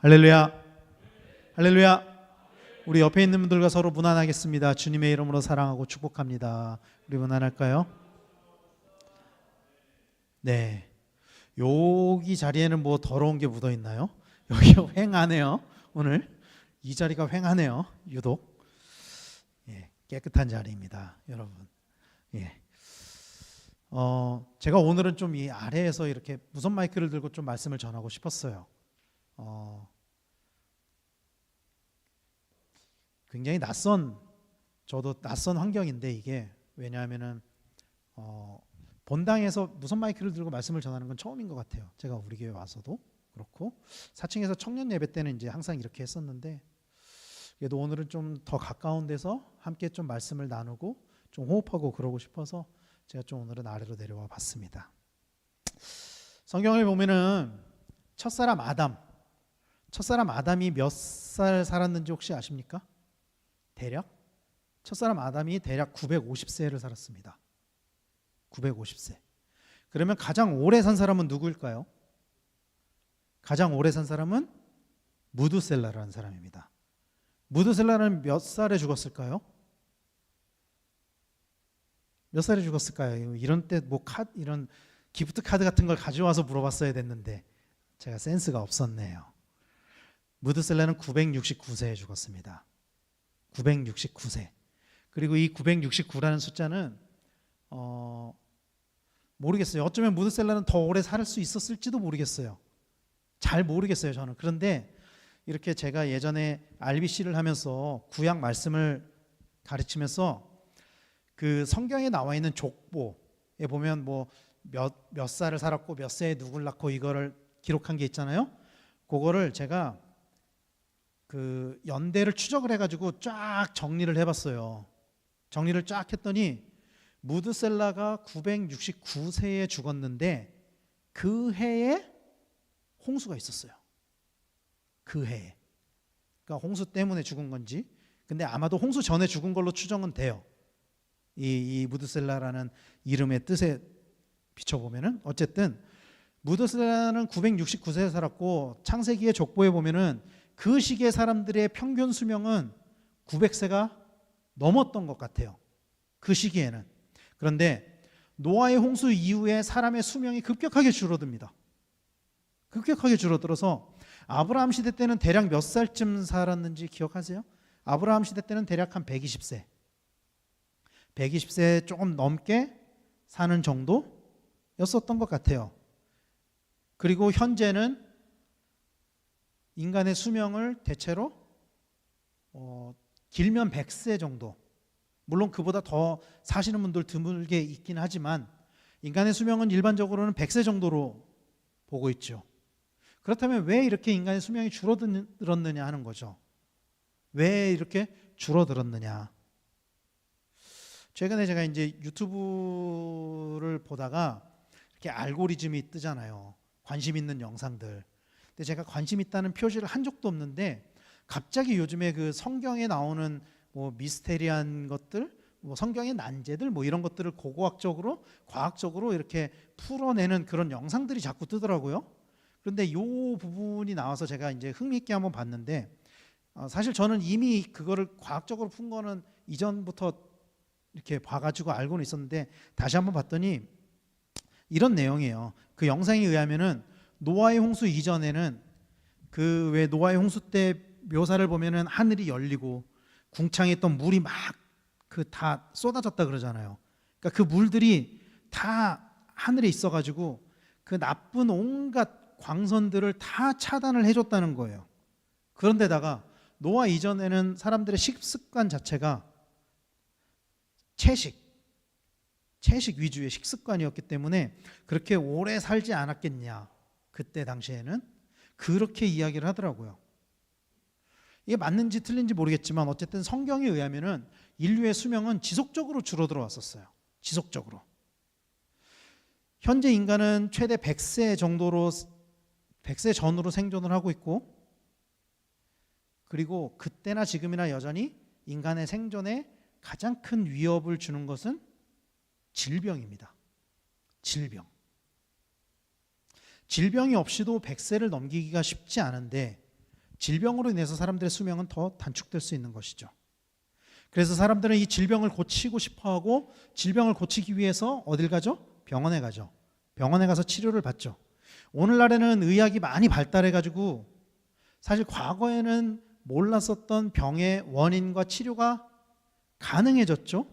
할렐루야. 할렐루야. 우리 옆에 있는 분들과 서로 문안하겠습니다. 주님의 이름으로 사랑하고 축복합니다. 우리 문안할까요? 네. 여기 자리에는 뭐 더러운 게 묻어 있나요? 여기 휑하네요. 오늘 이 자리가 휑하네요. 유독. 예, 깨끗한 자리입니다, 여러분. 예. 제가 오늘은 좀 이 아래에서 이렇게 무선 마이크를 들고 좀 말씀을 전하고 싶었어요. 굉장히 저도 낯선 환경인데 이게 왜냐하면은 본당에서 무선 마이크를 들고 말씀을 전하는 건 처음인 것 같아요. 제가 우리 교회 와서도 그렇고 4층에서 청년 예배 때는 이제 항상 이렇게 했었는데 그래도 오늘은 좀 더 가까운 데서 함께 좀 말씀을 나누고 좀 호흡하고 그러고 싶어서 제가 좀 오늘은 아래로 내려와 봤습니다. 성경을 보면은 첫사람 아담이 몇 살 살았는지 혹시 아십니까? 대략 첫사람 아담이 대략 950세를 살았습니다. 950세. 그러면 가장 오래 산 사람은 누구일까요? 가장 오래 산 사람은 무두셀라라는 사람입니다. 무두셀라는 몇 살에 죽었을까요? 몇 살에 죽었을까요? 이런 때 뭐 이런 기프트 카드 같은 걸 가져와서 물어봤어야 됐는데 제가 센스가 없었네요. 무두셀라는 969세에 죽었습니다. 969세. 그리고 이 969라는 숫자는 모르겠어요. 어쩌면 무드셀라는 더 오래 살 수 있었을지도 모르겠어요. 잘 모르겠어요, 저는. 그런데 이렇게 제가 예전에 RBC를 하면서 구약 말씀을 가르치면서 그 성경에 나와 있는 족보에 보면 뭐 몇 살을 살았고 몇 세에 누굴 낳고 이거를 기록한 게 있잖아요. 그거를 제가 그 연대를 추적을 해가지고 쫙 정리를 해봤어요. 정리를 쫙 했더니 무드셀라가 969세에 죽었는데 그 해에 홍수가 있었어요. 그 해에. 그러니까 홍수 때문에 죽은 건지 근데 아마도 홍수 전에 죽은 걸로 추정은 돼요. 이 무드셀라라는 이름의 뜻에 비춰보면은 어쨌든 무드셀라는 969세에 살았고 창세기의 족보에 보면은 그 시기의 사람들의 평균 수명은 900세가 넘었던 것 같아요. 그 시기에는. 그런데 노아의 홍수 이후에 사람의 수명이 급격하게 줄어듭니다. 급격하게 줄어들어서 아브라함 시대 때는 대략 몇 살쯤 살았는지 기억하세요? 아브라함 시대 때는 대략 한 120세. 120세 조금 넘게 사는 정도였었던 것 같아요. 그리고 현재는 인간의 수명을 대체로 길면 100세 정도. 물론 그보다 더 사시는 분들 드물게 있긴 하지만 인간의 수명은 일반적으로는 100세 정도로 보고 있죠. 그렇다면 왜 이렇게 인간의 수명이 줄어들었느냐 하는 거죠. 왜 이렇게 줄어들었느냐. 최근에 제가 이제 유튜브를 보다가 이렇게 알고리즘이 뜨잖아요. 관심 있는 영상들. 근데 제가 관심 있다는 표시를 한 적도 없는데 갑자기 요즘에 그 성경에 나오는 뭐 미스테리한 것들, 뭐 성경의 난제들 뭐 이런 것들을 고고학적으로, 과학적으로 이렇게 풀어내는 그런 영상들이 자꾸 뜨더라고요. 그런데 이 부분이 나와서 제가 이제 흥미있게 한번 봤는데 사실 저는 이미 그거를 과학적으로 푼 거는 이전부터 이렇게 봐가지고 알고는 있었는데 다시 한번 봤더니 이런 내용이에요. 그 영상에 의하면은 노아의 홍수 이전에는 그 왜 노아의 홍수 때 묘사를 보면은 하늘이 열리고 궁창에 있던 물이 막 그 다 쏟아졌다 그러잖아요. 그러니까 그 물들이 다 하늘에 있어가지고 그 나쁜 온갖 광선들을 다 차단을 해줬다는 거예요. 그런데다가 노아 이전에는 사람들의 식습관 자체가 채식 위주의 식습관이었기 때문에 그렇게 오래 살지 않았겠냐. 그때 당시에는 그렇게 이야기를 하더라고요. 이게 맞는지 틀린지 모르겠지만 어쨌든 성경에 의하면은 인류의 수명은 지속적으로 줄어들어 왔었어요. 지속적으로. 현재 인간은 최대 100세 전후로 생존을 하고 있고 그리고 그때나 지금이나 여전히 인간의 생존에 가장 큰 위협을 주는 것은 질병입니다. 질병이 없이도 100세를 넘기기가 쉽지 않은데 질병으로 인해서 사람들의 수명은 더 단축될 수 있는 것이죠. 그래서 사람들은 이 질병을 고치고 싶어하고 질병을 고치기 위해서 어딜 가죠? 병원에 가죠. 병원에 가서 치료를 받죠. 오늘날에는 의학이 많이 발달해가지고 사실 과거에는 몰랐었던 병의 원인과 치료가 가능해졌죠.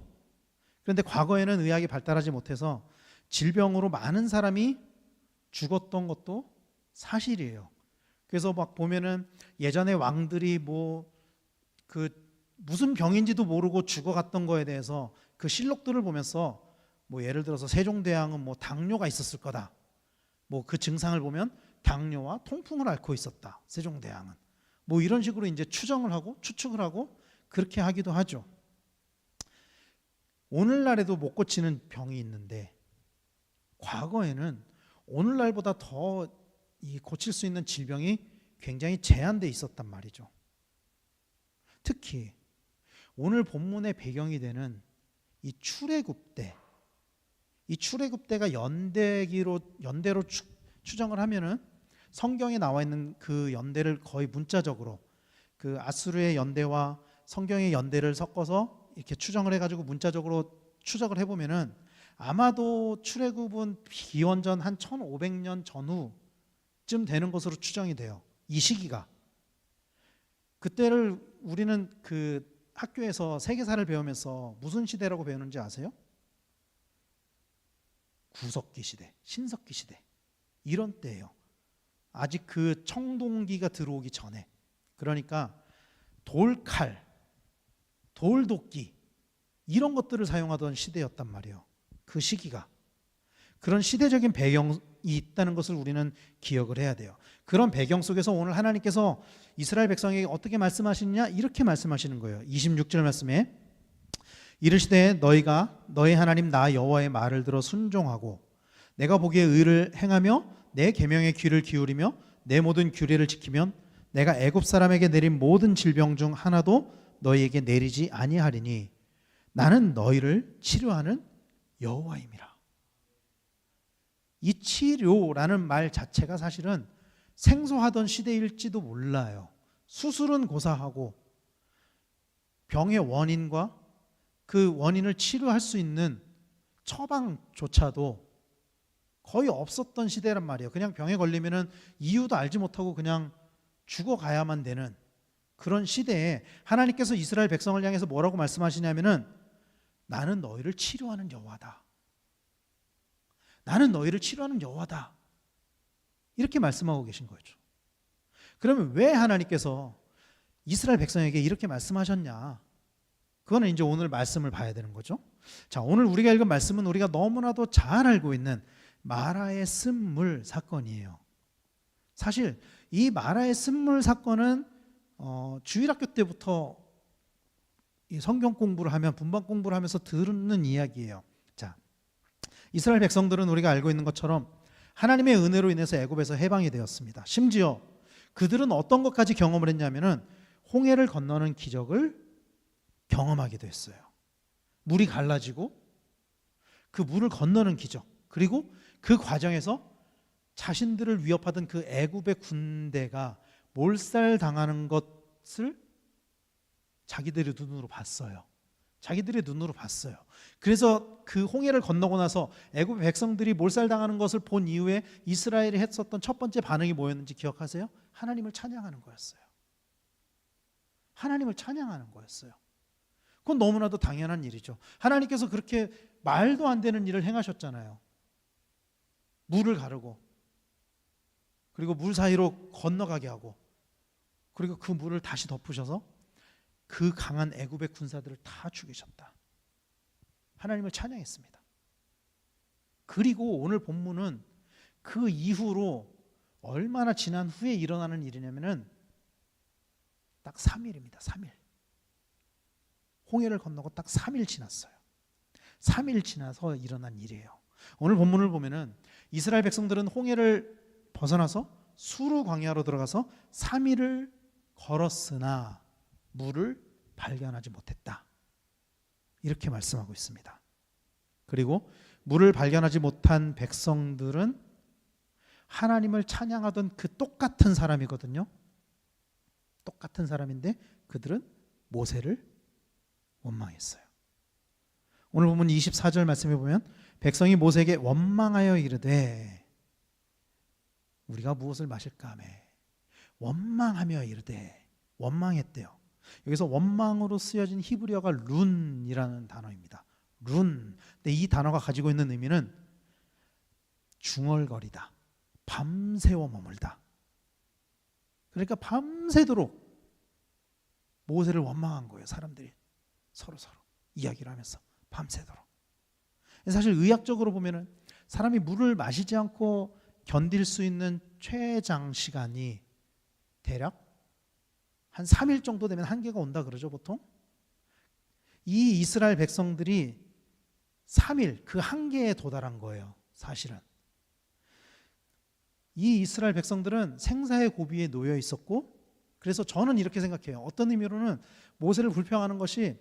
그런데 과거에는 의학이 발달하지 못해서 질병으로 많은 사람이 죽었던 것도 사실이에요. 그래서 막 보면은 예전에 왕들이 무슨 병인지도 모르고 죽어갔던 거에 대해서 그 실록들을 보면서 예를 들어서 세종대왕은 당뇨가 있었을 거다. 그 증상을 보면 당뇨와 통풍을 앓고 있었다. 세종대왕은. 이런 식으로 이제 추정을 하고 추측을 하고 그렇게 하기도 하죠. 오늘날에도 못 고치는 병이 있는데 과거에는 오늘날보다 더 고칠 수 있는 질병이 굉장히 제한돼 있었단 말이죠. 특히 오늘 본문의 배경이 되는 이 출애굽대, 이 출애굽대가 연대로 추정을 하면은 성경에 나와 있는 그 연대를 거의 문자적으로 그 아수르의 연대와 성경의 연대를 섞어서 이렇게 추정을 해가지고 문자적으로 추적을 해보면은 아마도 출애굽은 기원전 한 1500년 전후쯤 되는 것으로 추정이 돼요. 이 시기가. 그때를 우리는 그 학교에서 세계사를 배우면서 무슨 시대라고 배우는지 아세요? 구석기 시대, 신석기 시대 이런 때예요. 아직 그 청동기가 들어오기 전에. 그러니까 돌칼, 돌도끼 이런 것들을 사용하던 시대였단 말이에요. 그 시기가. 그런 시대적인 배경이 있다는 것을 우리는 기억을 해야 돼요. 그런 배경 속에서 오늘 하나님께서 이스라엘 백성에게 어떻게 말씀하시느냐 이렇게 말씀하시는 거예요. 26절 말씀에 이르시되 너희가 너희 하나님 나 여호와의 말을 들어 순종하고 내가 보기에 의를 행하며 내 계명에 귀를 기울이며 내 모든 규례를 지키면 내가 애굽 사람에게 내린 모든 질병 중 하나도 너희에게 내리지 아니하리니 나는 너희를 치료하는 여호와임이라. 이 치료라는 말 자체가 사실은 생소하던 시대일지도 몰라요. 수술은 고사하고 병의 원인과 그 원인을 치료할 수 있는 처방조차도 거의 없었던 시대란 말이에요. 그냥 병에 걸리면은 이유도 알지 못하고 그냥 죽어가야만 되는 그런 시대에 하나님께서 이스라엘 백성을 향해서 뭐라고 말씀하시냐면은 나는 너희를 치료하는 여호와다. 나는 너희를 치료하는 여호와다. 이렇게 말씀하고 계신 거죠. 그러면 왜 하나님께서 이스라엘 백성에게 이렇게 말씀하셨냐? 그거는 이제 오늘 말씀을 봐야 되는 거죠. 자, 오늘 우리가 읽은 말씀은 우리가 너무나도 잘 알고 있는 마라의 쓴물 사건이에요. 사실 이 마라의 쓴물 사건은 주일학교 때부터 이 성경 공부를 하면 분반 공부를 하면서 듣는 이야기예요. 자, 이스라엘 백성들은 우리가 알고 있는 것처럼 하나님의 은혜로 인해서 애굽에서 해방이 되었습니다. 심지어 그들은 어떤 것까지 경험을 했냐면은 홍해를 건너는 기적을 경험하기도 했어요. 물이 갈라지고 그 물을 건너는 기적, 그리고 그 과정에서 자신들을 위협하던 그 애굽의 군대가 몰살당하는 것을 자기들의 눈으로 봤어요. 자기들의 눈으로 봤어요. 그래서 그 홍해를 건너고 나서 애굽 백성들이 몰살당하는 것을 본 이후에 이스라엘이 했었던 첫 번째 반응이 뭐였는지 기억하세요? 하나님을 찬양하는 거였어요. 하나님을 찬양하는 거였어요. 그건 너무나도 당연한 일이죠. 하나님께서 그렇게 말도 안 되는 일을 행하셨잖아요. 물을 가르고 그리고 물 사이로 건너가게 하고 그리고 그 물을 다시 덮으셔서 그 강한 애굽의 군사들을 다 죽이셨다. 하나님을 찬양했습니다. 그리고 오늘 본문은 그 이후로 얼마나 지난 후에 일어나는 일이냐면은 딱 3일입니다. 3일. 홍해를 건너고 딱 3일 지났어요. 3일 지나서 일어난 일이에요. 오늘 본문을 보면은 이스라엘 백성들은 홍해를 벗어나서 수르 광야로 들어가서 3일을 걸었으나 물을 발견하지 못했다. 이렇게 말씀하고 있습니다. 그리고 물을 발견하지 못한 백성들은 하나님을 찬양하던 그 똑같은 사람이거든요. 똑같은 사람인데 그들은 모세를 원망했어요. 오늘 보면 24절 말씀에 보면 백성이 모세에게 원망하여 이르되 우리가 무엇을 마실까 하며 원망하며 이르되 원망했대요. 여기서 원망으로 쓰여진 히브리어가 룬이라는 단어입니다. 룬. 근데 이 단어가 가지고 있는 의미는 중얼거리다, 밤새워 머물다. 그러니까 밤새도록 모세를 원망한 거예요. 사람들이 서로 이야기를 하면서 밤새도록. 사실 의학적으로 보면은 사람이 물을 마시지 않고 견딜 수 있는 최장 시간이 대략 한 3일 정도 되면 한계가 온다 그러죠, 보통. 이 이스라엘 백성들이 3일 그 한계에 도달한 거예요, 사실은. 이 이스라엘 백성들은 생사의 고비에 놓여 있었고, 그래서 저는 이렇게 생각해요. 어떤 의미로는 모세를 불평하는 것이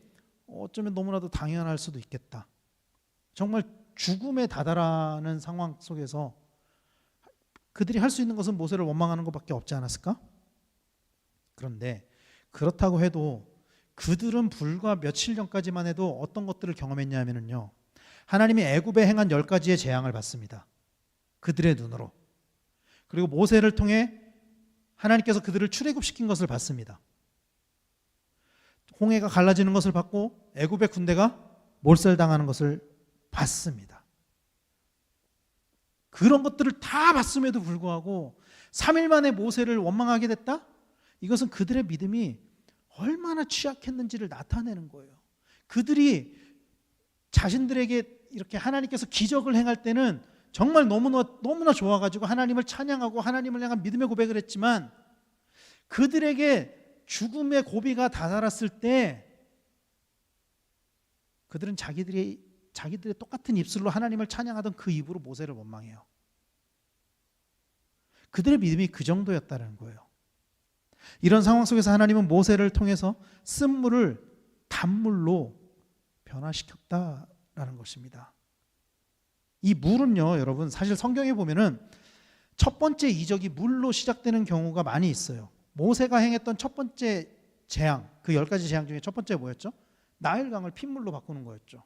어쩌면 너무나도 당연할 수도 있겠다. 정말 죽음에 다다라는 상황 속에서 그들이 할 수 있는 것은 모세를 원망하는 것밖에 없지 않았을까? 그런데 그렇다고 해도 그들은 불과 며칠 전까지만 해도 어떤 것들을 경험했냐면요, 하나님이 애굽에 행한 10가지의 재앙을 봤습니다. 그들의 눈으로. 그리고 모세를 통해 하나님께서 그들을 출애굽시킨 것을 봤습니다. 홍해가 갈라지는 것을 봤고 애굽의 군대가 몰살당하는 것을 봤습니다. 그런 것들을 다 봤음에도 불구하고 3일 만에 모세를 원망하게 됐다? 이것은 그들의 믿음이 얼마나 취약했는지를 나타내는 거예요. 그들이 자신들에게 이렇게 하나님께서 기적을 행할 때는 정말 너무나 좋아가지고 하나님을 찬양하고 하나님을 향한 믿음의 고백을 했지만, 그들에게 죽음의 고비가 다다랐을 때 그들은 자기들의 똑같은 입술로 하나님을 찬양하던 그 입으로 모세를 원망해요. 그들의 믿음이 그 정도였다는 거예요. 이런 상황 속에서 하나님은 모세를 통해서 쓴물을 단물로 변화시켰다라는 것입니다. 이 물은요, 여러분, 사실 성경에 보면은 첫 번째 이적이 물로 시작되는 경우가 많이 있어요. 모세가 행했던 첫 번째 재앙, 그 10가지 재앙 중에 첫 번째 뭐였죠? 나일강을 핏물로 바꾸는 거였죠.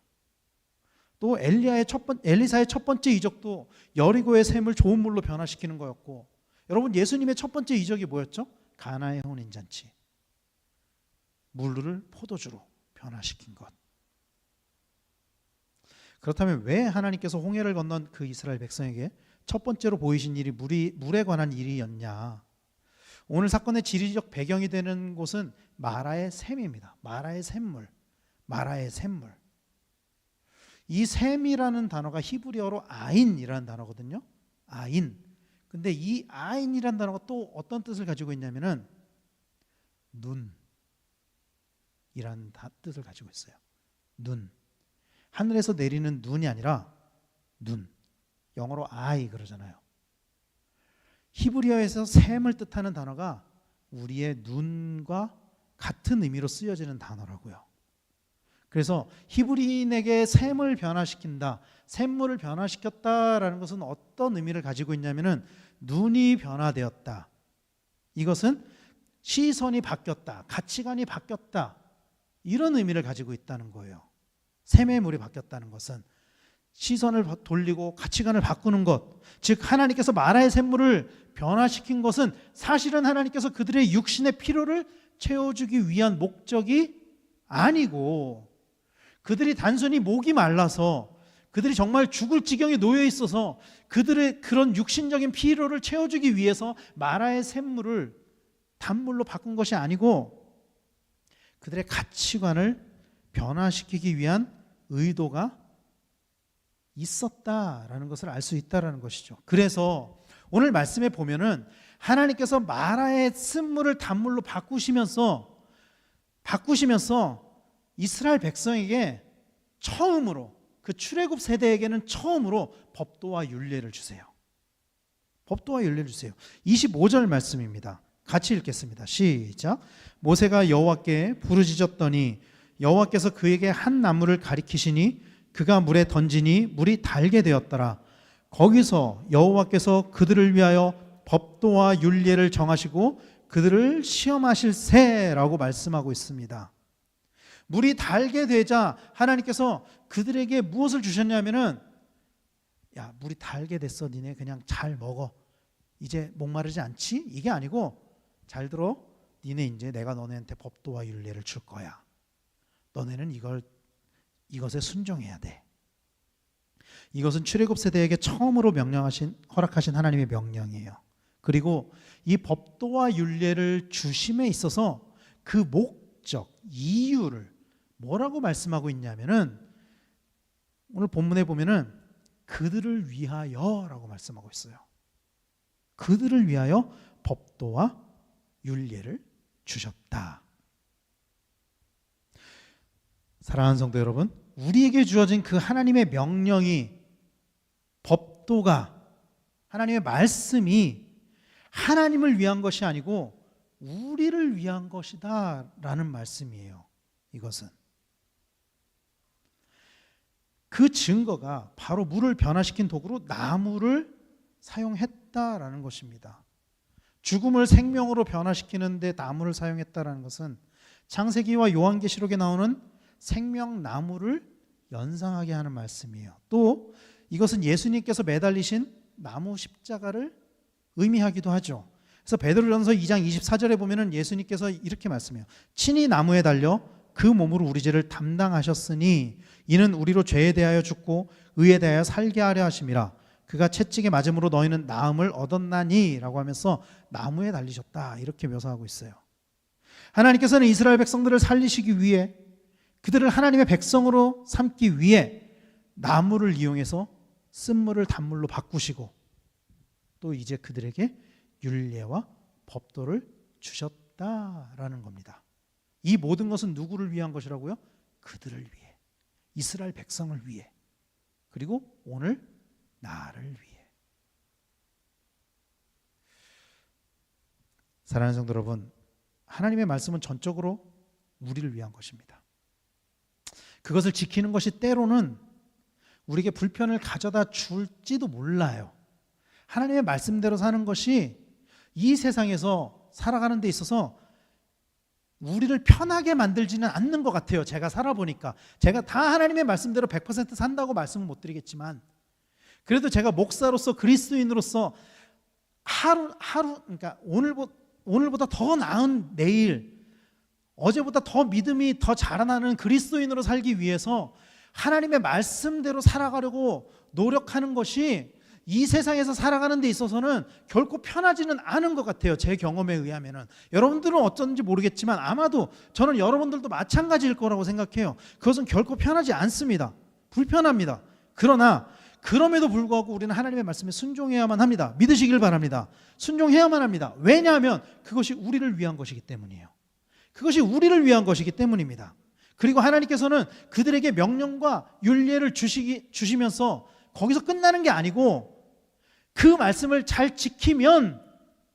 또 엘리사의 첫 번째 이적도 여리고의 샘을 좋은 물로 변화시키는 거였고, 여러분, 예수님의 첫 번째 이적이 뭐였죠? 가나의 혼인잔치. 물을 포도주로 변화시킨 것. 그렇다면 왜 하나님께서 홍해를 건넌 그 이스라엘 백성에게 첫 번째로 보이신 일이 물에 관한 일이었냐? 오늘 사건의 지리적 배경이 되는 곳은 마라의 샘입니다. 마라의 샘물. 마라의 샘물. 이 샘이라는 단어가 히브리어로 아인이라는 단어거든요. 아인. 근데 이 아인이라는 단어가 또 어떤 뜻을 가지고 있냐면은 눈이라는 뜻을 가지고 있어요. 눈. 하늘에서 내리는 눈이 아니라 눈. 영어로 eye 그러잖아요. 히브리어에서 샘을 뜻하는 단어가 우리의 눈과 같은 의미로 쓰여지는 단어라고요. 그래서 히브리인에게 샘을 변화시킨다, 샘물을 변화시켰다라는 것은 어떤 의미를 가지고 있냐면은 눈이 변화되었다. 이것은 시선이 바뀌었다, 가치관이 바뀌었다, 이런 의미를 가지고 있다는 거예요. 샘의 물이 바뀌었다는 것은 시선을 돌리고 가치관을 바꾸는 것, 즉 하나님께서 마라의 샘물을 변화시킨 것은 사실은 하나님께서 그들의 육신의 필요를 채워주기 위한 목적이 아니고, 그들이 단순히 목이 말라서, 그들이 정말 죽을 지경에 놓여 있어서 그들의 그런 육신적인 필요를 채워주기 위해서 마라의 샘물을 단물로 바꾼 것이 아니고, 그들의 가치관을 변화시키기 위한 의도가 있었다라는 것을 알 수 있다라는 것이죠. 그래서 오늘 말씀에 보면은 하나님께서 마라의 쓴물을 단물로 바꾸시면서 이스라엘 백성에게 처음으로, 그 출애굽 세대에게는 처음으로 법도와 율례를 주세요. 법도와 율례를 주세요. 25절 말씀입니다. 같이 읽겠습니다. 시작. 모세가 여호와께 부르짖었더니 여호와께서 그에게 한 나무를 가리키시니 그가 물에 던지니 물이 달게 되었더라. 거기서 여호와께서 그들을 위하여 법도와 율례를 정하시고 그들을 시험하실세라고 말씀하고 있습니다. 물이 달게 되자 하나님께서 그들에게 무엇을 주셨냐면은, 야, 물이 달게 됐어. 니네 그냥 잘 먹어. 이제 목마르지 않지? 이게 아니고, 잘 들어. 니네 이제 내가 너네한테 법도와 율례를 줄 거야. 너네는 이것에 순종해야 돼. 이것은 출애굽 세대에게 처음으로 허락하신 하나님의 명령이에요. 그리고 이 법도와 율례를 주심에 있어서 그 목적, 이유를 뭐라고 말씀하고 있냐면은, 오늘 본문에 보면은 그들을 위하여라고 말씀하고 있어요. 그들을 위하여 법도와 율례를 주셨다. 사랑하는 성도 여러분, 우리에게 주어진 그 하나님의 명령이, 법도가, 하나님의 말씀이 하나님을 위한 것이 아니고 우리를 위한 것이다 라는 말씀이에요. 이것은 그 증거가 바로 물을 변화시킨 도구로 나무를 사용했다라는 것입니다. 죽음을 생명으로 변화시키는데 나무를 사용했다라는 것은 창세기와 요한계시록에 나오는 생명나무를 연상하게 하는 말씀이에요. 또 이것은 예수님께서 매달리신 나무 십자가를 의미하기도 하죠. 그래서 베드로전서 2장 24절에 보면은 예수님께서 이렇게 말씀해요. 친히 나무에 달려 그 몸으로 우리 죄를 담당하셨으니 이는 우리로 죄에 대하여 죽고 의에 대하여 살게 하려 하심이라. 그가 채찍에 맞음으로 너희는 나음을 얻었나니 라고 하면서 나무에 달리셨다, 이렇게 묘사하고 있어요. 하나님께서는 이스라엘 백성들을 살리시기 위해, 그들을 하나님의 백성으로 삼기 위해 나무를 이용해서 쓴물을 단물로 바꾸시고, 또 이제 그들에게 율례와 법도를 주셨다라는 겁니다. 이 모든 것은 누구를 위한 것이라고요? 그들을 위해, 이스라엘 백성을 위해, 그리고 오늘 나를 위해. 사랑하는 성도 여러분, 하나님의 말씀은 전적으로 우리를 위한 것입니다. 그것을 지키는 것이 때로는 우리에게 불편을 가져다 줄지도 몰라요. 하나님의 말씀대로 사는 것이 이 세상에서 살아가는 데 있어서 우리를 편하게 만들지는 않는 것 같아요. 제가 살아보니까. 제가 다 하나님의 말씀대로 100% 산다고 말씀은 못 드리겠지만, 그래도 제가 목사로서, 그리스도인으로서 그러니까 오늘보다 더 나은 내일, 어제보다 더 믿음이 더 자라나는 그리스도인으로 살기 위해서 하나님의 말씀대로 살아가려고 노력하는 것이 이 세상에서 살아가는 데 있어서는 결코 편하지는 않은 것 같아요. 제 경험에 의하면은. 여러분들은 어쩐지 모르겠지만 아마도 저는 여러분들도 마찬가지일 거라고 생각해요. 그것은 결코 편하지 않습니다. 불편합니다. 그러나 그럼에도 불구하고 우리는 하나님의 말씀에 순종해야만 합니다. 믿으시길 바랍니다. 순종해야만 합니다. 왜냐하면 그것이 우리를 위한 것이기 때문이에요. 그것이 우리를 위한 것이기 때문입니다. 그리고 하나님께서는 그들에게 명령과 율례를 주시면서 거기서 끝나는 게 아니고, 그 말씀을 잘 지키면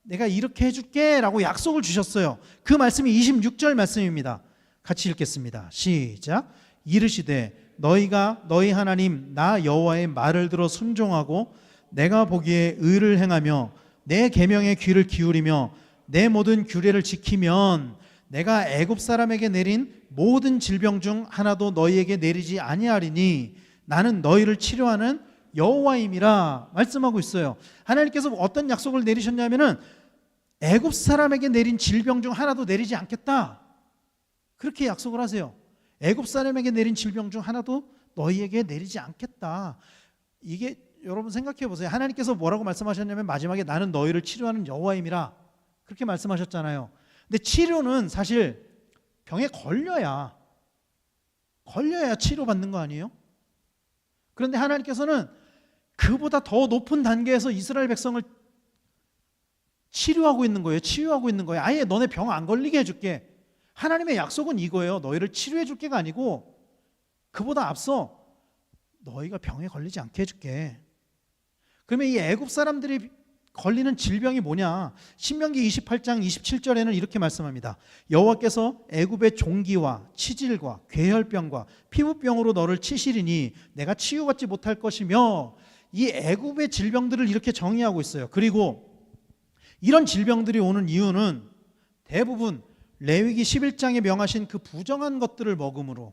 내가 이렇게 해줄게 라고 약속을 주셨어요. 그 말씀이 26절 말씀입니다. 같이 읽겠습니다. 시작. 이르시되 너희가 너희 하나님 나 여호와의 말을 들어 순종하고 내가 보기에 의를 행하며 내 계명에 귀를 기울이며 내 모든 규례를 지키면 내가 애굽 사람에게 내린 모든 질병 중 하나도 너희에게 내리지 아니하리니 나는 너희를 치료하는 여호와임이라 말씀하고 있어요. 하나님께서 어떤 약속을 내리셨냐면은 애굽 사람에게 내린 질병 중 하나도 내리지 않겠다, 그렇게 약속을 하세요. 애굽 사람에게 내린 질병 중 하나도 너희에게 내리지 않겠다. 이게 여러분 생각해 보세요. 하나님께서 뭐라고 말씀하셨냐면 마지막에 나는 너희를 치료하는 여호와임이라 그렇게 말씀하셨잖아요. 근데 치료는 사실 병에 걸려야 치료받는 거 아니에요? 그런데 하나님께서는 그보다 더 높은 단계에서 이스라엘 백성을 치료하고 있는 거예요. 치유하고 있는 거예요. 아예 너네 병 안 걸리게 해줄게. 하나님의 약속은 이거예요. 너희를 치료해 줄게가 아니고 그보다 앞서 너희가 병에 걸리지 않게 해줄게. 그러면 이 애굽 사람들이 걸리는 질병이 뭐냐? 신명기 28장 27절에는 이렇게 말씀합니다. 여호와께서 애굽의 종기와 치질과 괴혈병과 피부병으로 너를 치시리니 내가 치유받지 못할 것이며, 이 애굽의 질병들을 이렇게 정의하고 있어요. 그리고 이런 질병들이 오는 이유는 대부분 레위기 11장에 명하신 그 부정한 것들을 먹음으로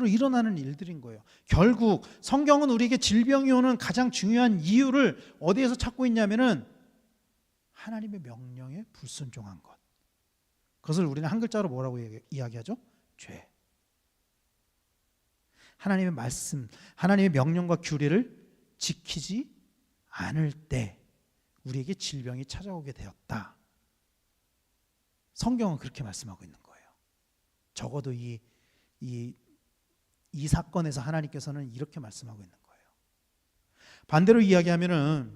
일어나는 일들인 거예요. 결국 성경은 우리에게 질병이 오는 가장 중요한 이유를 어디에서 찾고 있냐면은 하나님의 명령에 불순종한 것. 그것을 우리는 한 글자로 뭐라고 이야기하죠? 죄. 하나님의 말씀, 하나님의 명령과 규례를 지키지 않을 때 우리에게 질병이 찾아오게 되었다. 성경은 그렇게 말씀하고 있는 거예요. 적어도 이 사건에서 하나님께서는 이렇게 말씀하고 있는 거예요. 반대로 이야기하면은,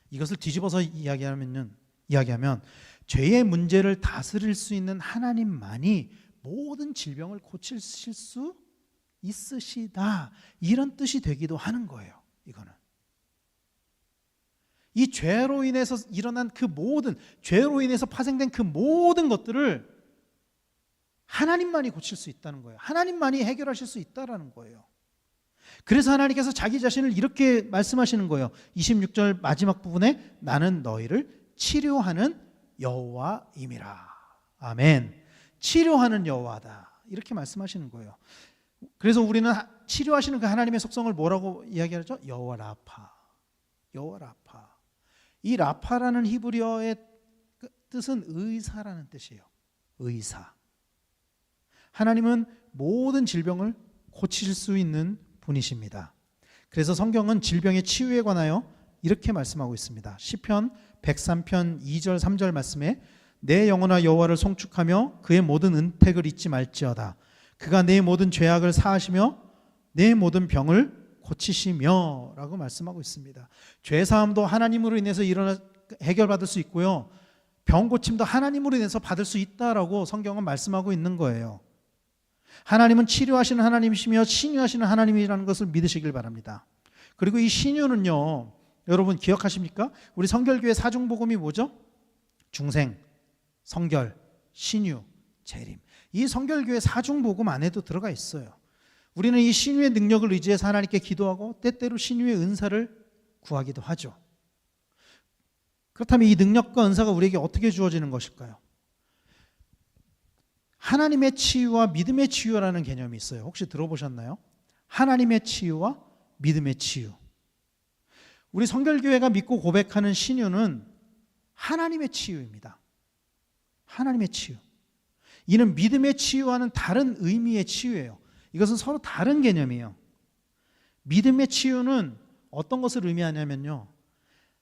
이것을 뒤집어서 이야기하면 죄의 문제를 다스릴 수 있는 하나님만이 모든 질병을 고치실 수 있으시다, 이런 뜻이 되기도 하는 거예요. 이거는 이 죄로 인해서 일어난 죄로 인해서 파생된 그 모든 것들을 하나님만이 고칠 수 있다는 거예요. 하나님만이 해결하실 수 있다라는 거예요. 그래서 하나님께서 자기 자신을 이렇게 말씀하시는 거예요. 26절 마지막 부분에 나는 너희를 치료하는 여호와임이라. 아멘. 치료하는 여호와다, 이렇게 말씀하시는 거예요. 그래서 우리는 치료하시는 그 하나님의 속성을 뭐라고 이야기하죠? 여호와 라파. 여호와 라파. 이 라파라는 히브리어의 뜻은 의사라는 뜻이에요. 의사. 하나님은 모든 질병을 고칠 수 있는 분이십니다. 그래서 성경은 질병의 치유에 관하여 이렇게 말씀하고 있습니다. 시편 103편 2절 3절 말씀에 내 영혼아 여호와를 송축하며 그의 모든 은택을 잊지 말지어다. 그가 내 모든 죄악을 사하시며 내 모든 병을 고치시며 라고 말씀하고 있습니다. 죄사함도 하나님으로 인해서 해결받을 수 있고요, 병 고침도 하나님으로 인해서 받을 수 있다라고 성경은 말씀하고 있는 거예요. 하나님은 치료하시는 하나님이시며 신유하시는 하나님이라는 것을 믿으시길 바랍니다. 그리고 이 신유는요, 여러분 기억하십니까? 우리 성결교회 사중복음이 뭐죠? 중생, 성결, 신유, 재림. 이 성결교회 사중복음 안에도 들어가 있어요. 우리는 이 신유의 능력을 의지해서 하나님께 기도하고 때때로 신유의 은사를 구하기도 하죠. 그렇다면 이 능력과 은사가 우리에게 어떻게 주어지는 것일까요? 하나님의 치유와 믿음의 치유라는 개념이 있어요. 혹시 들어보셨나요? 하나님의 치유와 믿음의 치유. 우리 성결교회가 믿고 고백하는 신유는 하나님의 치유입니다. 하나님의 치유. 이는 믿음의 치유와는 다른 의미의 치유예요. 이것은 서로 다른 개념이에요. 믿음의 치유는 어떤 것을 의미하냐면요,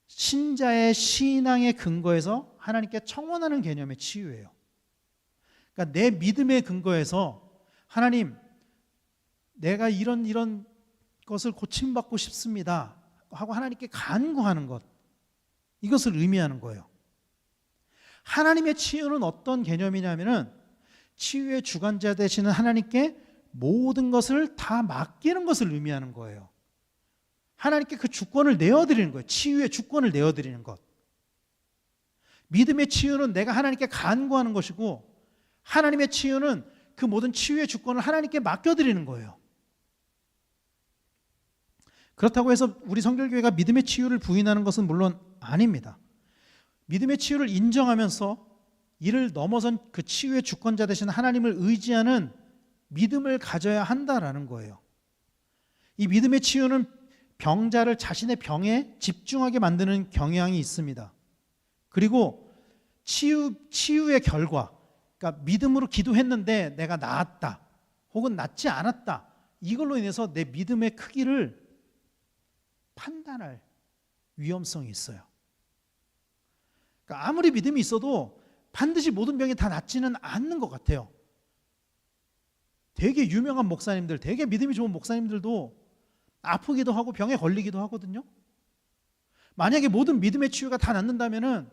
신자의 신앙의 근거에서 하나님께 청원하는 개념의 치유예요. 그러니까 내 믿음의 근거에서 하나님, 내가 이런 것을 고침받고 싶습니다 하고 하나님께 간구하는 것, 이것을 의미하는 거예요. 하나님의 치유는 어떤 개념이냐면은 치유의 주관자 되시는 하나님께 모든 것을 다 맡기는 것을 의미하는 거예요. 하나님께 그 주권을 내어드리는 거예요. 치유의 주권을 내어드리는 것. 믿음의 치유는 내가 하나님께 간구하는 것이고, 하나님의 치유는 그 모든 치유의 주권을 하나님께 맡겨드리는 거예요. 그렇다고 해서 우리 성결교회가 믿음의 치유를 부인하는 것은 물론 아닙니다. 믿음의 치유를 인정하면서 이를 넘어선 그 치유의 주권자 되신 하나님을 의지하는 믿음을 가져야 한다라는 거예요. 이 믿음의 치유는 병자를 자신의 병에 집중하게 만드는 경향이 있습니다. 그리고 치유의 결과, 그러니까 믿음으로 기도했는데 내가 나았다 혹은 낫지 않았다, 이걸로 인해서 내 믿음의 크기를 판단할 위험성이 있어요. 그러니까 아무리 믿음이 있어도 반드시 모든 병이 다 낫지는 않는 것 같아요. 되게 유명한 목사님들, 되게 믿음이 좋은 목사님들도 아프기도 하고 병에 걸리기도 하거든요. 만약에 모든 믿음의 치유가 다 낫는다면은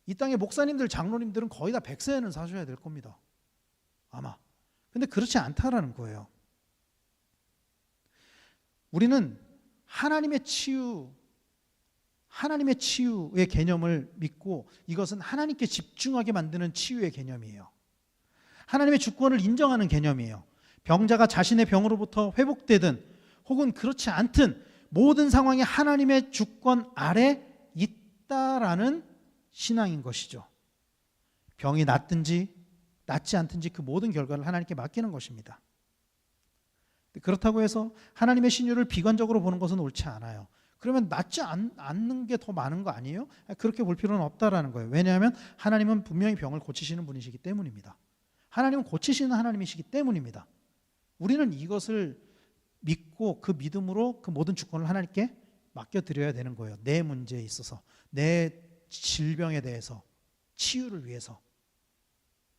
이 땅의 목사님들, 장로님들은 거의 다 100세는 사셔야 될 겁니다. 아마. 근데 그렇지 않다라는 거예요. 우리는 하나님의 치유의 개념을 믿고, 이것은 하나님께 집중하게 만드는 치유의 개념이에요. 하나님의 주권을 인정하는 개념이에요. 병자가 자신의 병으로부터 회복되든 혹은 그렇지 않든 모든 상황이 하나님의 주권 아래 있다라는 신앙인 것이죠. 병이 낫든지 낫지 않든지 그 모든 결과를 하나님께 맡기는 것입니다. 그렇다고 해서 하나님의 신유를 비관적으로 보는 것은 옳지 않아요. 그러면 낫지 않는 게 더 많은 거 아니에요? 그렇게 볼 필요는 없다라는 거예요. 왜냐하면 하나님은 분명히 병을 고치시는 분이시기 때문입니다. 하나님은 고치시는 하나님이시기 때문입니다. 우리는 이것을 믿고 그 믿음으로 그 모든 주권을 하나님께 맡겨드려야 되는 거예요. 내 문제에 있어서, 내 질병에 대해서, 치유를 위해서.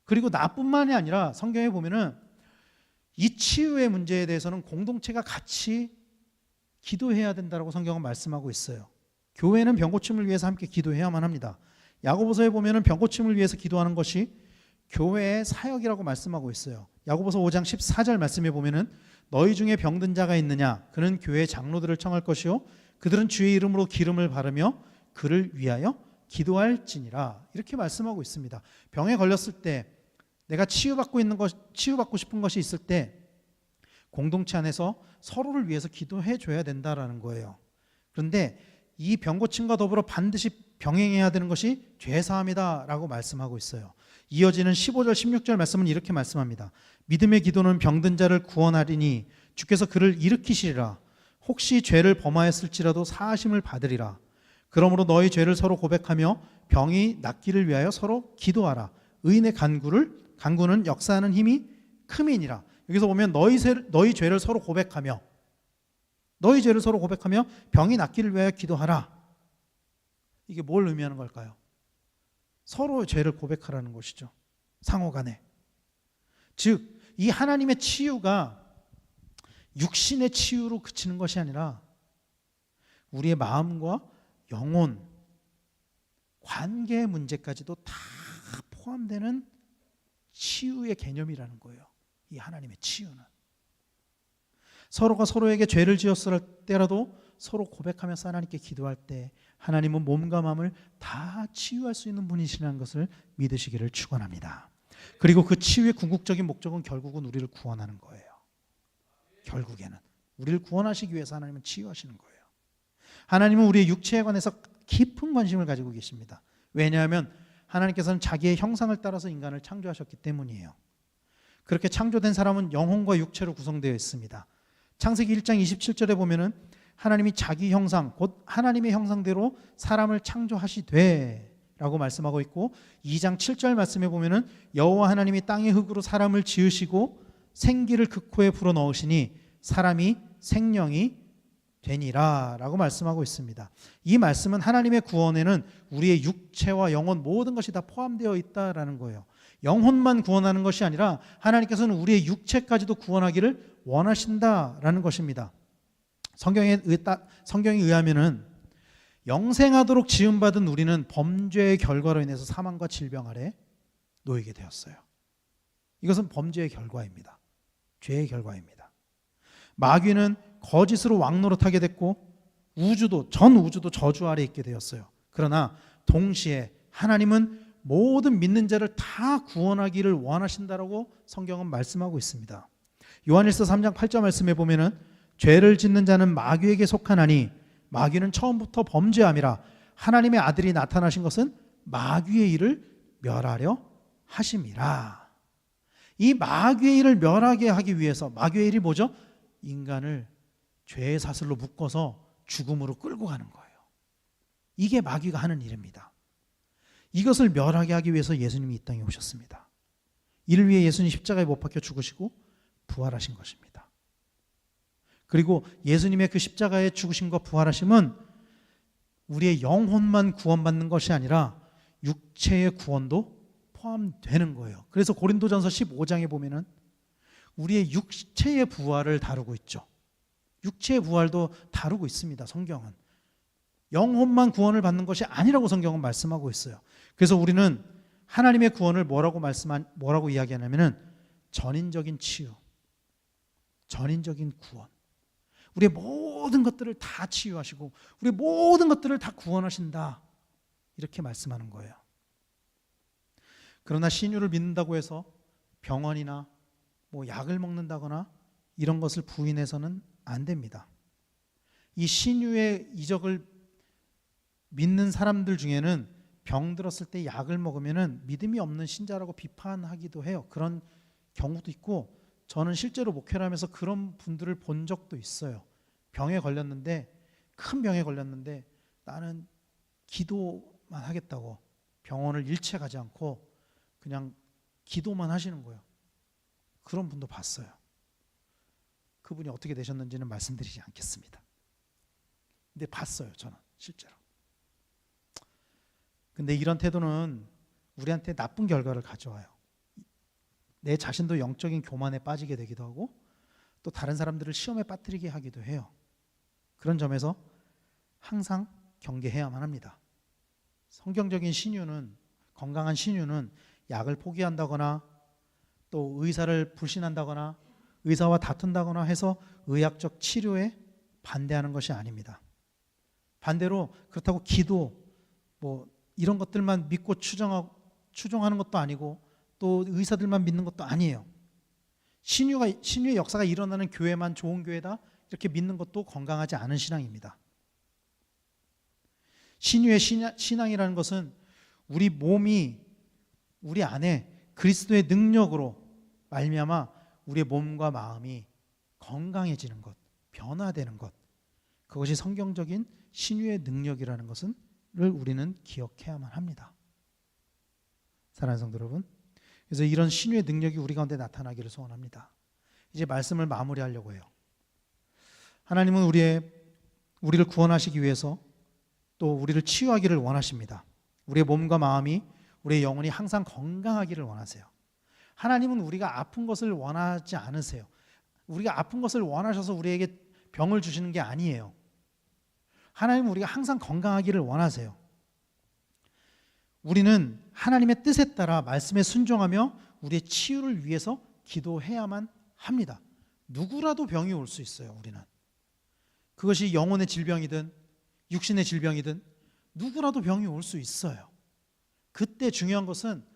그리고 나뿐만이 아니라 성경에 보면은 이 치유의 문제에 대해서는 공동체가 같이 기도해야 된다고 성경은 말씀하고 있어요. 교회는 병고침을 위해서 함께 기도해야만 합니다. 야고보서에 보면은 병고침을 위해서 기도하는 것이 교회의 사역이라고 말씀하고 있어요. 야고보서 5장 14절 말씀에 보면은 너희 중에 병든 자가 있느냐 그는 교회 장로들을 청할 것이요 그들은 주의 이름으로 기름을 바르며 그를 위하여 기도할지니라 이렇게 말씀하고 있습니다. 병에 걸렸을 때 내가 치유받고 싶은 것이 있을 때 공동체 안에서 서로를 위해서 기도해 줘야 된다라는 거예요. 그런데 이 병고침과 더불어 반드시 병행해야 되는 것이 죄사함이다라고 말씀하고 있어요. 이어지는 15절 16절 말씀은 이렇게 말씀합니다. 믿음의 기도는 병든 자를 구원하리니 주께서 그를 일으키시리라. 혹시 죄를 범하였을지라도 사하심을 받으리라. 그러므로 너희 죄를 서로 고백하며 병이 낫기를 위하여 서로 기도하라. 의인의 간구는 역사하는 힘이 큼이니라. 여기서 보면 너희 죄를 서로 고백하며 병이 낫기를 위하여 기도하라. 이게 뭘 의미하는 걸까요? 서로 죄를 고백하라는 것이죠. 상호간에. 즉 이 하나님의 치유가 육신의 치유로 그치는 것이 아니라 우리의 마음과 영혼, 관계 문제까지도 다 포함되는 치유의 개념이라는 거예요. 이 하나님의 치유는. 서로가 서로에게 죄를 지었을 때라도 서로 고백하면서 하나님께 기도할 때 하나님은 몸과 마음을 다 치유할 수 있는 분이시라는 것을 믿으시기를 축원합니다. 그리고 그 치유의 궁극적인 목적은 결국은 우리를 구원하는 거예요. 결국에는 우리를 구원하시기 위해서 하나님은 치유하시는 거예요. 하나님은 우리의 육체에 관해서 깊은 관심을 가지고 계십니다. 왜냐하면 하나님께서는 자기의 형상을 따라서 인간을 창조하셨기 때문이에요. 그렇게 창조된 사람은 영혼과 육체로 구성되어 있습니다. 창세기 1장 27절에 보면은 하나님이 자기 형상, 곧 하나님의 형상대로 사람을 창조하시되 라고 말씀하고 있고 2장 7절 말씀에 보면은 여호와 하나님이 땅의 흙으로 사람을 지으시고 생기를 그 코에 불어넣으시니 사람이 생명이 되니라 라고 말씀하고 있습니다. 이 말씀은 하나님의 구원에는 우리의 육체와 영혼 모든 것이 다 포함되어 있다라는 거예요. 영혼만 구원하는 것이 아니라 하나님께서는 우리의 육체까지도 구원하기를 원하신다라는 것입니다. 성경에 의하면은 영생하도록 지음받은 우리는 범죄의 결과로 인해서 사망과 질병 아래 놓이게 되었어요. 이것은 범죄의 결과입니다. 죄의 결과입니다. 마귀는 거짓으로 왕노릇하게 됐고 전 우주도 저주 아래 있게 되었어요. 그러나 동시에 하나님은 모든 믿는 자를 다 구원하기를 원하신다라고 성경은 말씀하고 있습니다. 요한일서 3장 8절 말씀에 보면은 죄를 짓는 자는 마귀에게 속하나니 마귀는 처음부터 범죄함이라 하나님의 아들이 나타나신 것은 마귀의 일을 멸하려 하심이라. 이 마귀의 일을 멸하게 하기 위해서 마귀의 일이 뭐죠? 인간을 죄의 사슬로 묶어서 죽음으로 끌고 가는 거예요. 이게 마귀가 하는 일입니다. 이것을 멸하게 하기 위해서 예수님이 이 땅에 오셨습니다. 이를 위해 예수님 십자가에 못 박혀 죽으시고 부활하신 것입니다. 그리고 예수님의 그 십자가의 죽으심과 부활하심은 우리의 영혼만 구원받는 것이 아니라 육체의 구원도 포함되는 거예요. 그래서 고린도전서 15장에 보면은 우리의 육체의 부활을 다루고 있죠. 육체의 부활도 다루고 있습니다. 성경은. 영혼만 구원을 받는 것이 아니라고 성경은 말씀하고 있어요. 그래서 우리는 하나님의 구원을 뭐라고 이야기하냐면은 전인적인 치유, 전인적인 구원. 우리의 모든 것들을 다 치유하시고 우리의 모든 것들을 다 구원하신다. 이렇게 말씀하는 거예요. 그러나 신유를 믿는다고 해서 병원이나 약을 먹는다거나 이런 것을 부인해서는 안 됩니다. 이 신유의 이적을 믿는 사람들 중에는 병 들었을 때 약을 먹으면은 믿음이 없는 신자라고 비판하기도 해요. 그런 경우도 있고, 저는 실제로 목회를 하면서 그런 분들을 본 적도 있어요. 병에 걸렸는데, 큰 병에 걸렸는데 나는 기도만 하겠다고 병원을 일체 가지 않고 그냥 기도만 하시는 거예요. 그런 분도 봤어요. 그분이 어떻게 되셨는지는 말씀드리지 않겠습니다. 근데 봤어요, 저는 실제로. 근데 이런 태도는 우리한테 나쁜 결과를 가져와요. 내 자신도 영적인 교만에 빠지게 되기도 하고, 또 다른 사람들을 시험에 빠뜨리게 하기도 해요. 그런 점에서 항상 경계해야만 합니다. 성경적인 신유는, 건강한 신유는 약을 포기한다거나 또 의사를 불신한다거나 의사와 다툰다거나 해서 의학적 치료에 반대하는 것이 아닙니다. 반대로 그렇다고 기도 이런 것들만 믿고 추종하는 것도 아니고 또 의사들만 믿는 것도 아니에요. 신유의 역사가 일어나는 교회만 좋은 교회다 이렇게 믿는 것도 건강하지 않은 신앙입니다. 신유의 신앙이라는 것은 우리 몸이 우리 안에 그리스도의 능력으로 말미암아 우리의 몸과 마음이 건강해지는 것, 변화되는 것, 그것이 성경적인 신유의 능력이라는 것을 우리는 기억해야만 합니다. 사랑하는 성도 여러분, 그래서 이런 신유의 능력이 우리 가운데 나타나기를 소원합니다. 이제 말씀을 마무리하려고 해요. 하나님은 우리를 구원하시기 위해서 또 우리를 치유하기를 원하십니다. 우리의 몸과 마음이, 우리의 영혼이 항상 건강하기를 원하세요. 하나님은 우리가 아픈 것을 원하지 않으세요. 우리가 아픈 것을 원하셔서 우리에게 병을 주시는 게 아니에요. 하나님은 우리가 항상 건강하기를 원하세요. 우리는 하나님의 뜻에 따라 말씀에 순종하며 우리의 치유를 위해서 기도해야만 합니다. 누구라도 병이 올 수 있어요. 우리는 그것이 영혼의 질병이든 육신의 질병이든 누구라도 병이 올 수 있어요. 그때 중요한 것은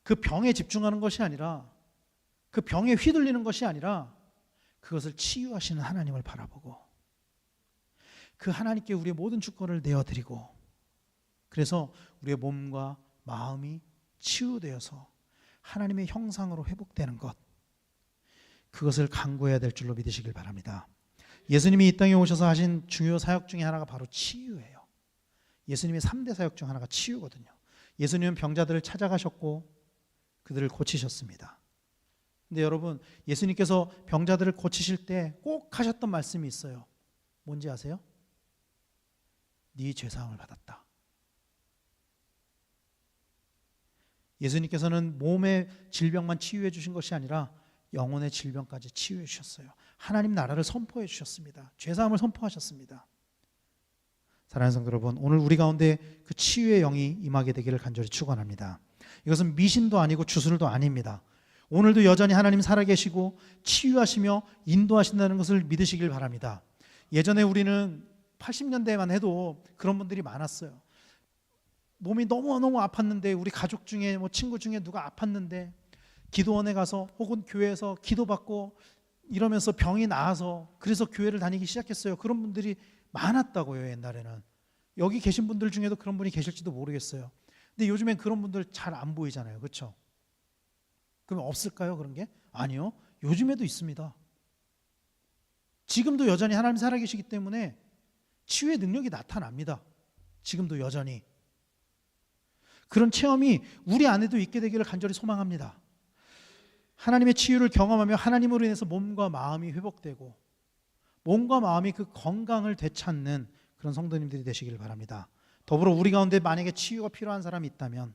그 병에 집중하는 것이 아니라, 그 병에 휘둘리는 것이 아니라 그것을 치유하시는 하나님을 바라보고 그 하나님께 우리의 모든 주권을 내어드리고, 그래서 우리의 몸과 마음이 치유되어서 하나님의 형상으로 회복되는 것, 그것을 강구해야 될 줄로 믿으시길 바랍니다. 예수님이 이 땅에 오셔서 하신 중요 사역 중에 하나가 바로 치유예요. 예수님의 3대 사역 중 하나가 치유거든요. 예수님은 병자들을 찾아가셨고 그들을 고치셨습니다. 근데 여러분, 예수님께서 병자들을 고치실 때 꼭 하셨던 말씀이 있어요. 뭔지 아세요? 네 죄사함을 받았다. 예수님께서는 몸의 질병만 치유해 주신 것이 아니라 영혼의 질병까지 치유해 주셨어요. 하나님 나라를 선포해 주셨습니다. 죄사함을 선포하셨습니다. 사랑하는 성도 여러분, 오늘 우리 가운데 그 치유의 영이 임하게 되기를 간절히 축원합니다. 이것은 미신도 아니고 주술도 아닙니다. 오늘도 여전히 하나님 살아계시고 치유하시며 인도하신다는 것을 믿으시길 바랍니다. 예전에 우리는 80년대만 해도 그런 분들이 많았어요. 몸이 너무너무 아팠는데, 우리 가족 중에 친구 중에 누가 아팠는데 기도원에 가서 혹은 교회에서 기도받고 이러면서 병이 나아서 그래서 교회를 다니기 시작했어요. 그런 분들이 많았다고요. 옛날에는. 여기 계신 분들 중에도 그런 분이 계실지도 모르겠어요. 근데 요즘엔 그런 분들 잘 안 보이잖아요. 그렇죠? 그럼 없을까요? 그런 게? 아니요. 요즘에도 있습니다. 지금도 여전히 하나님 살아계시기 때문에 치유의 능력이 나타납니다. 지금도 여전히. 그런 체험이 우리 안에도 있게 되기를 간절히 소망합니다. 하나님의 치유를 경험하며 하나님으로 인해서 몸과 마음이 회복되고 몸과 마음이 그 건강을 되찾는 그런 성도님들이 되시길 바랍니다. 더불어 우리 가운데 만약에 치유가 필요한 사람이 있다면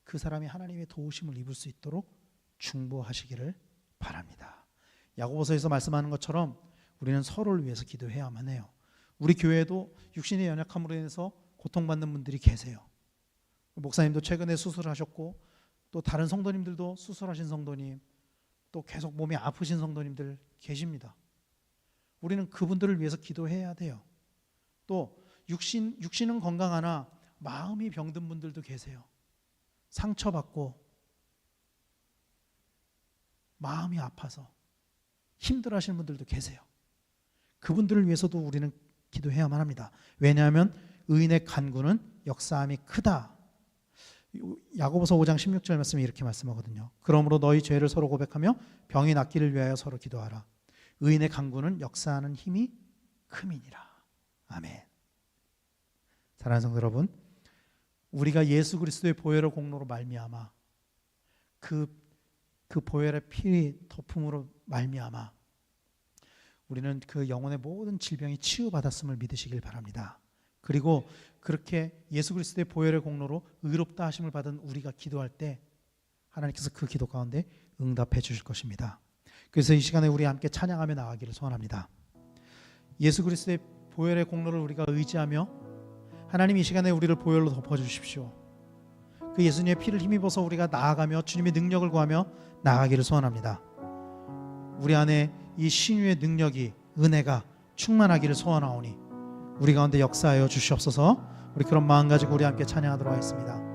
그 사람이 하나님의 도우심을 입을 수 있도록 중보하시기를 바랍니다. 야고보서에서 말씀하는 것처럼 우리는 서로를 위해서 기도해야만 해요. 우리 교회에도 육신의 연약함으로 인해서 고통받는 분들이 계세요. 목사님도 최근에 수술하셨고 또 다른 성도님들도 수술하신 성도님, 또 계속 몸이 아프신 성도님들 계십니다. 우리는 그분들을 위해서 기도해야 돼요. 또 육신은 건강하나 마음이 병든 분들도 계세요. 상처받고 마음이 아파서 힘들어하시는 분들도 계세요. 그분들을 위해서도 우리는 기도해야만 합니다. 왜냐하면 의인의 간구는 역사함이 크다. 야고보서 5장 16절 말씀이 이렇게 말씀하거든요. 그러므로 너희 죄를 서로 고백하며 병이 낫기를 위하여 서로 기도하라. 의인의 간구는 역사하는 힘이 큼이니라. 아멘. 사랑하는 성도 여러분, 우리가 예수 그리스도의 보혈의 공로로 말미암아 그 보혈의 피 덮음으로 말미암아 우리는 그 영혼의 모든 질병이 치유받았음을 믿으시길 바랍니다. 그리고 그렇게 예수 그리스도의 보혈의 공로로 의롭다 하심을 받은 우리가 기도할 때 하나님께서 그 기도 가운데 응답해 주실 것입니다. 그래서 이 시간에 우리 함께 찬양하며 나가기를 소원합니다. 예수 그리스도의 보혈의 공로를 우리가 의지하며 하나님 이 시간에 우리를 보혈로 덮어주십시오. 그 예수님의 피를 힘입어서 우리가 나아가며 주님의 능력을 구하며 나아가기를 소원합니다. 우리 안에 이 신유의 능력이 은혜가 충만하기를 소원하오니 우리 가운데 역사하여 주시옵소서. 우리 그런 마음 가지고 우리 함께 찬양하도록 하겠습니다.